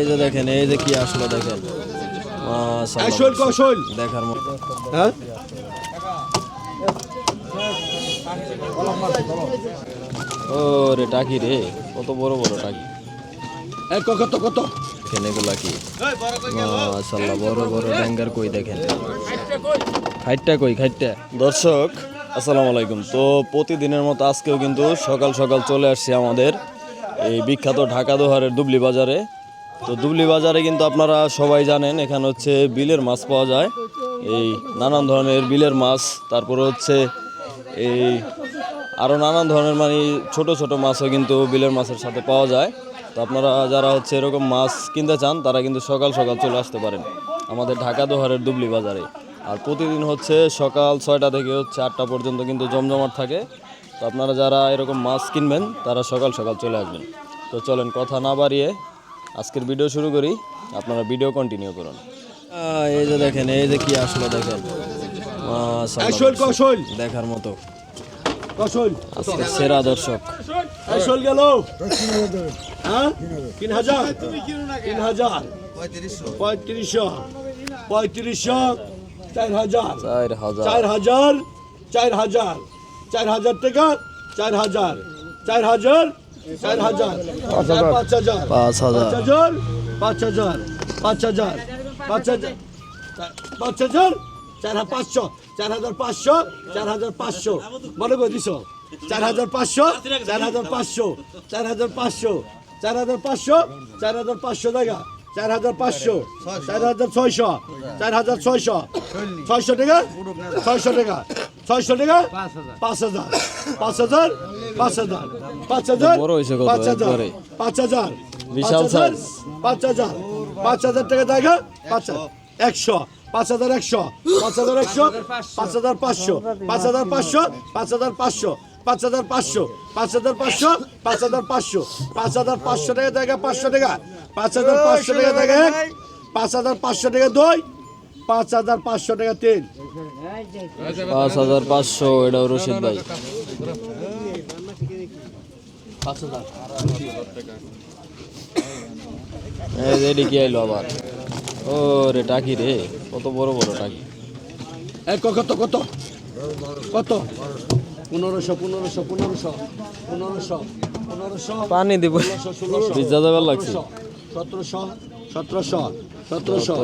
এই যে দেখেন, এই যে কি আসলো দেখেন, দেখার মতো। হ্যাঁ ও রে টাকি রে, কত বড় বড় টাকি। কত কত দেখেন এগুলা কি, মাশাআল্লাহ বড় বড় ড্যাঙ্গার কই দেখেন। খাইটটা কই খাইটটা। দর্শক আসসালামু আলাইকুম। তো প্রতিদিনের মতো আজকেও কিন্তু সকাল সকাল চলে আসছি আমাদের এই বিখ্যাত ঢাকা দোহারের দুবলি বাজারে। তো দুবলি বাজারে কিন্তু আপনারা সবাই জানেন এখানে হচ্ছে বিলের মাছ পাওয়া যায়, এই নানান ধরনের বিলের মাছ, তারপরে হচ্ছে এই আরও নানান ধরনের মানে ছোট ছোট মাছও কিন্তু বিলের মাছের সাথে পাওয়া যায়। তো আপনারা যারা হচ্ছে এরকম মাছ কিনতে চান তারা কিন্তু সকাল সকাল চলে আসতে পারেন আমাদের ঢাকা দোহারের দুবলি বাজারে। আর প্রতিদিন হচ্ছে সকাল 6টা থেকে হচ্ছে 8টা পর্যন্ত কিন্তু জমজমাট থাকে। তো আপনারা যারা এরকম মাছ কিনবেন তারা সকাল সকাল চলে আসবেন। তো চলেন কথা না বাড়িয়ে আজকের ভিডিও শুরু করি, আপনারা ভিডিও কন্টিনিউ করুন। এই যে দেখেন, এই যে কি আসলো দেখেন, মাশাআল্লাহ দেখার মতো। আজকে সেরা দর্শক গেল 3000 3500 3500 4000 4000 4000 4000 টাকা 4000 4000 4000 5000 5000 5000 5000 5000 5000 4500 4500 4500 মনে করে দিছ 4500 4500 4500 4500 4500 টাকা 4500 4600 4600 600 টাকা 600 টাকা 600 টাকা 5000 5000 5000 5000 বড় হইছে কত একবারে 5000 বিশাল সাইজ 5000 5000 টাকা জায়গা 100 5100 5100 5500 5500 5500 5500 5500 5500 5500 টাকা জায়গা 500 টাকা 5500 টাকা জায়গা 5500 টাকা 2 5500 টাকা 3 5500 এটাও রশিদ ভাই 5000 এই কি আইলো আবার, ও রে টাকি রে, কত বড় বড় টাকি। কত কত কত 1500 1500 1500 1500 1500 পানি দিব ভিজা যাবার লাগছে 1700 1700 1700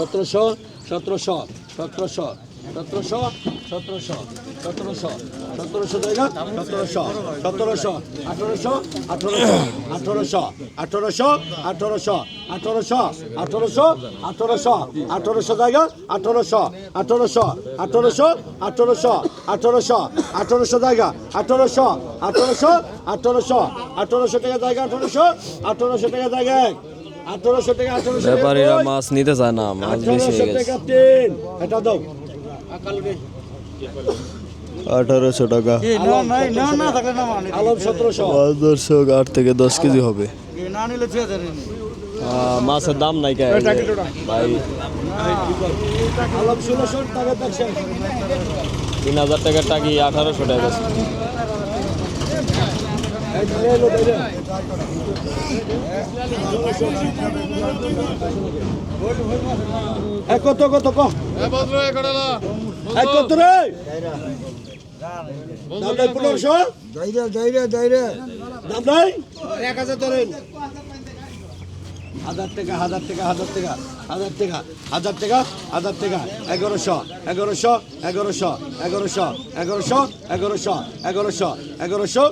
1700 1700 1700 1700 1700 1700 1700 জায়গা 1700 1700 1800 1800 1800 1800 1800 1800 1800 1800 1800 জায়গা 1800 1800 1800 1800 1800 1800 জায়গা 1800 1800 1800 1800 টাকা জায়গা 1800 1800 টাকা জায়গা 1800 টাকা 1800 ব্যাপারীরা মাছ নিতে চায় না, মাছ বেশি হয়ে গেছে। এটা দাও 1800 টাকা আলম 1700 দর্শক 8 থেকে 10 কেজি হবে। মাছের দাম নাই কে ভাই, আলম 1600 টাকা দেখছেন 3000 টাকার টাকি 1800 টাকা আছে। কত কত কত রে 1500 দাম নাই 1000 ধরেন 1000 টাকা 1000 টাকা 1000 টাকা 1000 টাকা 1000 টাকা 1000 টাকা 1100 1100 1100 1100 1100 1100 1100 1100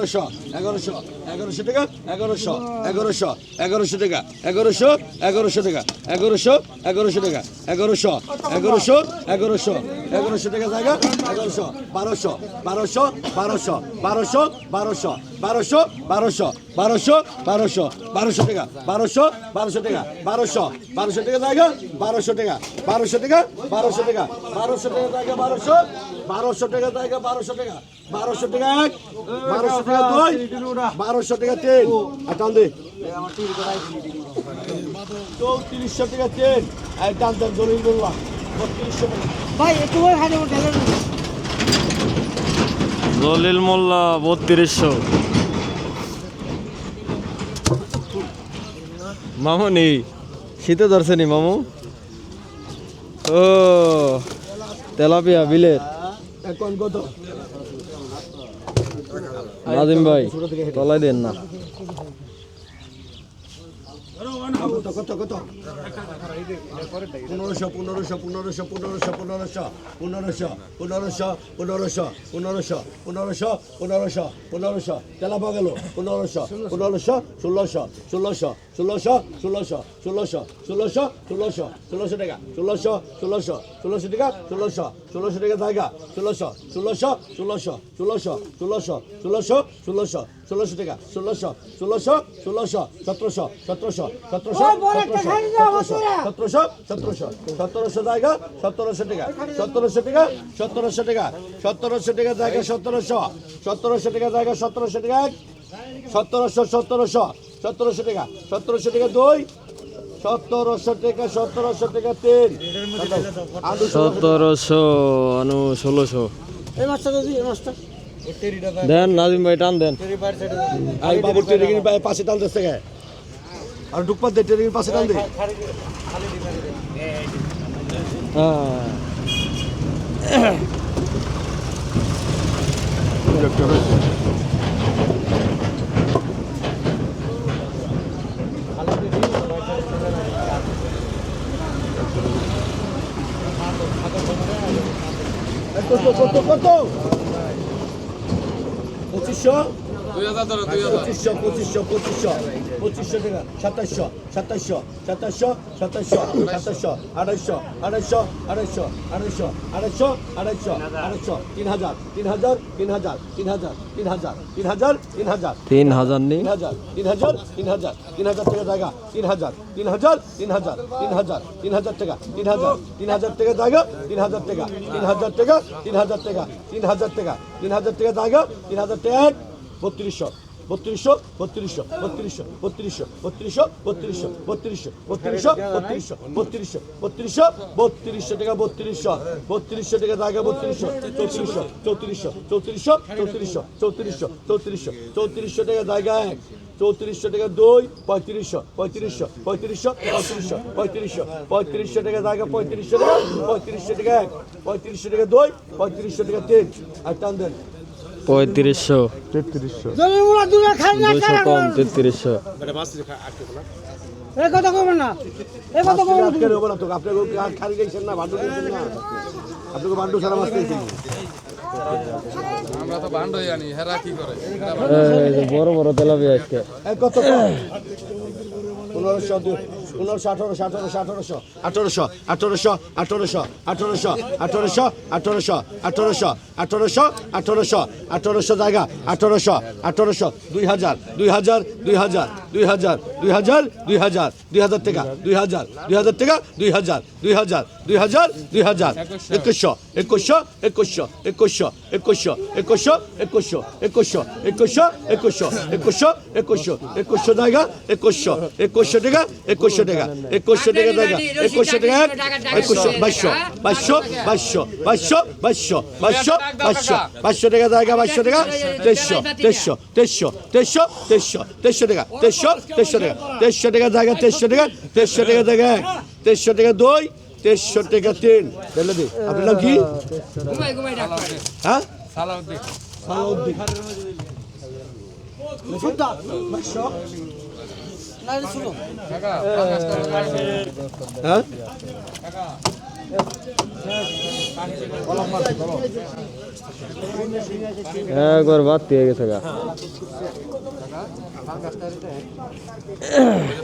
1100 1100 1100 টাকা 1100 1100 1100 টাকা 1100 1100 টাকা 1100 1100 টাকা 1100 1100 1100 1100 টাকা জায়গা 1100 1200 1200 1200 1200 1200 1200 1200 1200 1200 1200 টাকা 1200 1200 টাকা 1200 1200 টাকা জায়গা 1200 টাকা 1200 টাকা 1200 টাকা 1200 টাকা জায়গা 1200 1200 টাকা জায়গা 1200 টাকা 1200 টাকা 1 1200 টাকা 2 1200 টাকা 3 টান দে 3400 টাকা 3 এই টান দেন জলিল বললাম 3200 টাকা ভাই একটু ওই হাতে উঠালেন জলিল মোল্লা 3200 মামু নেই, শীতে ধরছে নি মামু? ও তেলাপিয়া বিলের। এখন কত? নাজিম ভাই তলাই দেন না। কত কত কত? 1500 1500 1500 1500 1500 1500 1500 1500 1500 1500 1500 1500 তেলা পা গেল 1500 1500 1600 1600 1600 1600 1600 1600 1600 1600 টাকা 1600 1600 1600 টাকা 1600 1600 টাকা জায়গা 1600 1600 1600 1600 1600 1600 1600 1600 টাকা 1600 1600 1600 1700 1700 1700 1700 জায়গা 1700 টাকা 1700 টাকা 1700 টাকা 1700 টাকা জায়গা 1700 1700 টাকা জায়গা 1700 টাকা 1700 1700 1700 টাকা 1700 টাকা 2 1700 টাকা 1700 টাকা 3 1700 আনু 1600 এই মাছটা দিদি, এই মাছটা দেন নাজিম ভাই টান দেন। আই বাবুর ট্রেনিং পাশে টান দিচ্ছে গে আর ডুকপাত দে ট্রেনিং পাশে টান দে কত কত কত 2500 2500 2500 2500 টাকা 2700 2700 2700 2700 2700 2800 2800 2800 2800 2800 2800 3000 3000 3000 3000 3000 3000 3000 3000 নি 3000 3000 3000 3000 টাকা জায়গা 3000 3000 3000 3000 3000 টাকা 3000 3000 টাকা জায়গা 3000 টাকা 3000 টাকা 3000 টাকা 3000 টাকা 3000 টাকা জায়গা 3000 টাকা 3200 3200 3200 3200 3200 3200 3200 3200 3200 3200 3200 3200 টাকা 3200 3200 টাকা জায়গা 3200 3400 3400 3400 3400 3400 3400 টাকা জায়গা 3400 টাকা 2 3500 3500 3500 3500 3500 টাকা জায়গা 3500 টাকা 3500 টাকা 3500 টাকা 2 3500 টাকা 3 আর টান দেন 3500 জমিগুলো দূরে খাই না 200 কম 3300 এই কথা কইবেন না, এই কথা কইবেন না। আজকে হবে না তো আপনাকে খালি গেছেন না বান্ডু গেছেন না আপনাকে বান্ডু সারা মাছ খেয়েছেন আমরা তো ভান্ডই জানি হেরা কি করে এই যে বড় বড় তেলাপিয়া আজকে। কত 1500 1800 1800 1800 1800 1800 1800 1800 1800 1800 1800 1800 1800 জায়গা 1800 1800 2000 2000 2000 2000 2000 2000 2000 টাকা 2000 2000 টাকা 2000 2000 2000 2000 2100 2100 2100 2100 2100 2100 2100 2100 2100 2100 2100 জায়গা 2100 2100 টাকা 2100 টাকা 2100 টাকা জায়গা 2100 টাকা 2100 2200 2200 2200 2200 2200 2200 টাকা জায়গা 2200 টাকা 2300 2300 2300 2300 টাকা 2300 টাকা 2300 টাকা জায়গা 2300 টাকা 2300 টাকা জায়গা 2300 টাকা 2 2300 টাকা 3 বলে দি আপনার নাম কি হ্যাঁ সালাউদ্দিন সালাউদ্দিন সুলতান 2200 না এটা শুনো, টাকা হ্যাঁ একবার বাদ দিয়ে গেছে গা।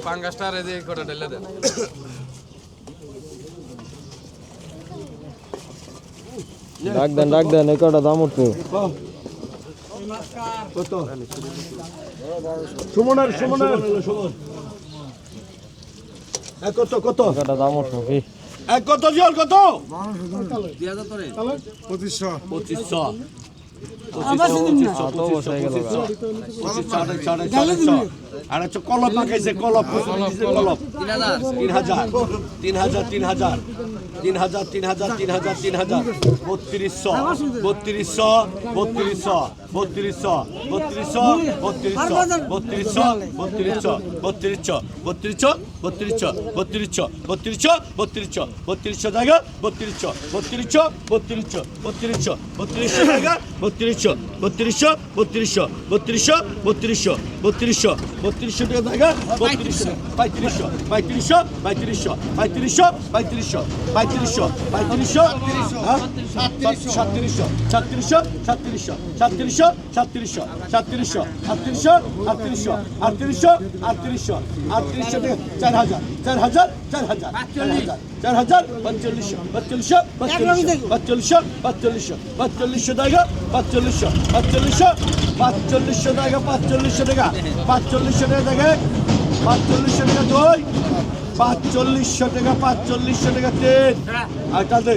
পাঙ্গাসটা রে যে কোটা ঢেলে দেন ডাক দেন এই কটা দাম উঠবো। কত সুমনের সুমনের সুমন কত কত কটা দাম উঠবো কি? কত জিওর কত 2500 2500 আবার সেদিন না। এত বসে গেল গা। 2500 সাড়ে 450 আর হচ্ছে কলপ পাকাইছে কলপ কলপ 3,000 3,000 3,000 3,000 3,000 3,000 3,000 3200 3200 3200 3200 3200 3200 3200 3200 3200 3200 3200 3200 3200 জায়গা 3200 3200 3200 3200 3200 জায়গা 3200 3200 3200 3200 3200 3200 3200 টাকা জায়গা 3200 3500 3500 3500 3500 3500 3500 3500 হ্যাঁ 3700 3700 3700 3700 3700 3700 3800 3800 3800 3800 টাকা 4000 4000 4000 4000 4500 4500 টাকা 4500 টাকা 4500 টাকা 4500 টাকা 4500 টাকা দুই 4500 টাকা 4500 টাকা তিন আর কাঁদে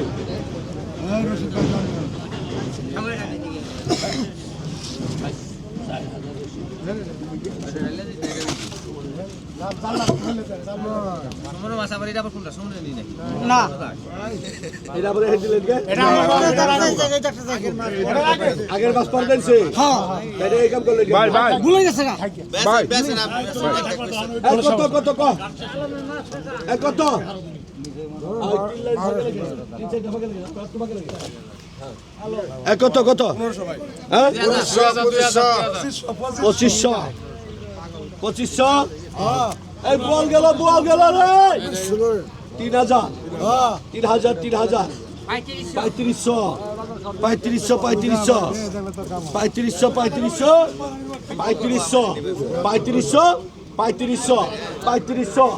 না এটা বলে হেডিলেন কে এটা আগের মাস পর দিনছে হ্যাঁ এটা এই কাম করলে ভাই ভাই ভুলে গেছে না কত কত কত কত কত হ্যাঁ 2500 2500 এই বল গেল রে 3000 3000 3000 3500 3500 3500 3500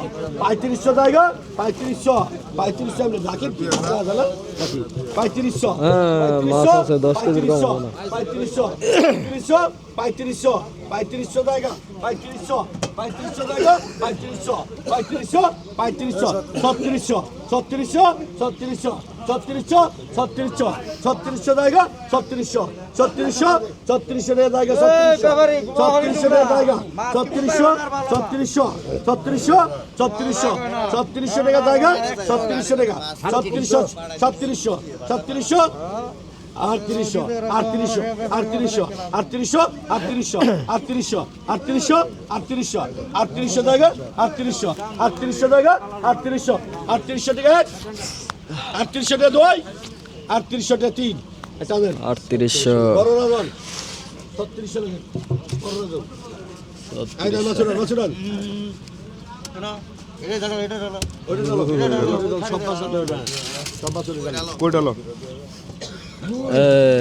3500 জায়গা 3500 আমরা রাখেন কি জানা 3500 হ্যাঁ মাছ আছে 10 কেজির কম হবে না 3500 জায়গা 3500 জায়গা 3500 জায়গা 3600 জায়গা 3600 টাকা জায়গা 3600 টাকা 3700 3800 জায়গা 3800 টাকা 3800 টাকা 3800 টাকা দুই 3800 টাকা তিন এটা দেন 3800 বড় রাজন 3600 টাকা বড় রাজন এই দাম মাছুরান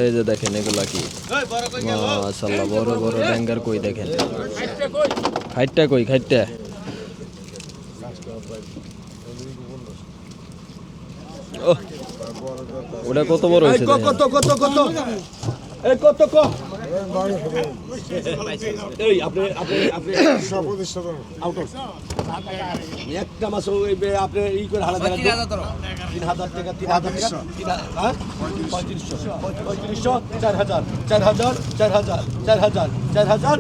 এই যে দেখেন এগুলা কি মাশাআল্লাহ বড় বড় ড্যাঙ্গার কই দেখেন খাইটটা কই খাইটটা ওহ ওটা কত বড় হয়েছে দেখেন। এই কত এই আপনি আউট একটা মাছ আপনি ই করে হারা দেখা 3000 টাকা 3000 টাকা 3500 4000 4000 টাকা 4000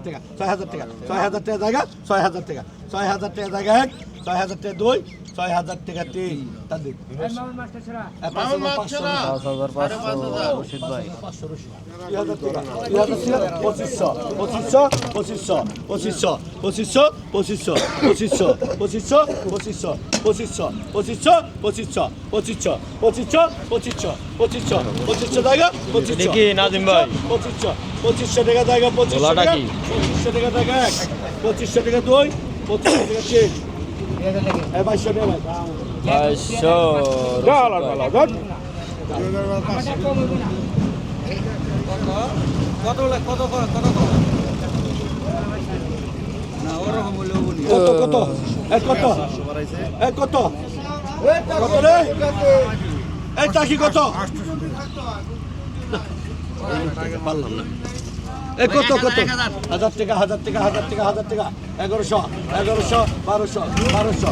4200 টাকা 6000 টাকা 6000 টাকা জায়গা 6000 টাকা দুই 6,000 টাকা তিন তার দিক 5,500 রশিদ ভাই 2500 দেখি নাজিম ভাই 2500 টাকা জায়গা 2500 গোলাটা টাকা কি? 2500 টাকা জায়গা 2500 টাকা 2 2500 টাকা 3 এই 2200 টাকা ভাই 500 কত কত এই কত এই কত কত রে এই টাকি কত পারলাম না এই কত কত 1000 টাকা 1000 টাকা 1000 টাকা 1000 টাকা 1100 1100 1200 1200 1200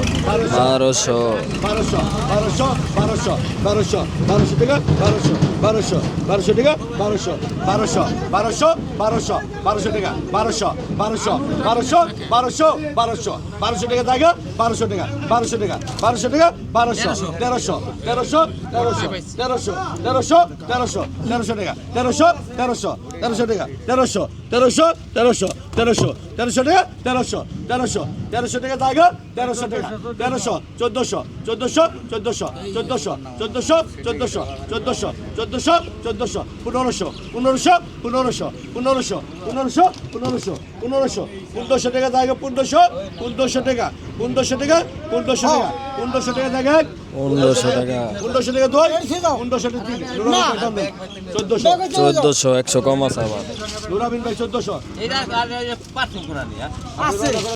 1200 টাকা 1200 টাকা 1200 টাকা 1200 টাকা জায়গা 1200 টাকা 1200 টাকা 1300 টাকা 1300 টাকা 1300 টাকা 1300 টাকা জায়গা 1300 টাকা 1300 1400 টাকা জায়গা 1500 টাকা 1500 টাকা জায়গা 1500 টাকা 1500 টাকা 2 1500 টাকা 3 1400 100 কম আছে আবার নুরাবিন ভাই 1400 এটা পার্থক্য করা নেই